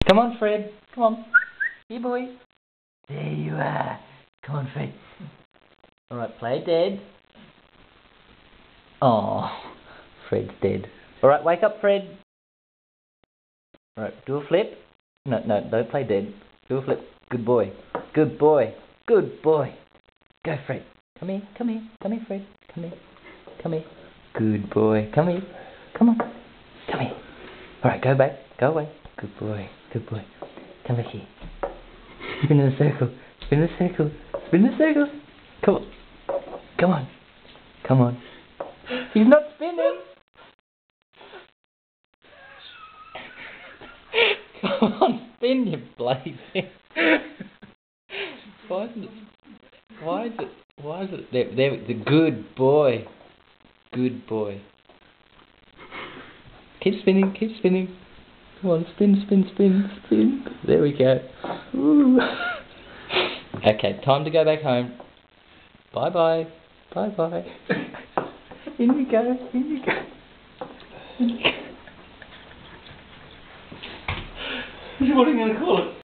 Come on, Fred. Come on. Here, boy. There you are. Come on, Fred. Alright, play dead. Oh, Fred's dead. Alright, wake up, Fred. Alright, do a flip. No, don't play dead. Do a flip. Good boy. Good boy. Good boy. Go, Fred. Come here, come here. Come here, Fred. Come here. Come here. Good boy. Come here. Come on. Come here. Alright, go back. Go away. Good boy. Good boy. Come back here. Spin in a circle. Spin in a circle. Spin in a circle. Come on. Come on. Come on. He's not spinning. Come on, spin, you blazing. Why is it there, the good boy. Good boy. Keep spinning, keep spinning. Come on, spin, spin, spin, spin. There we go. Ooh. Okay, time to go back home. Bye bye. Bye bye. In you go, in you go. In you go. What are you going to call it?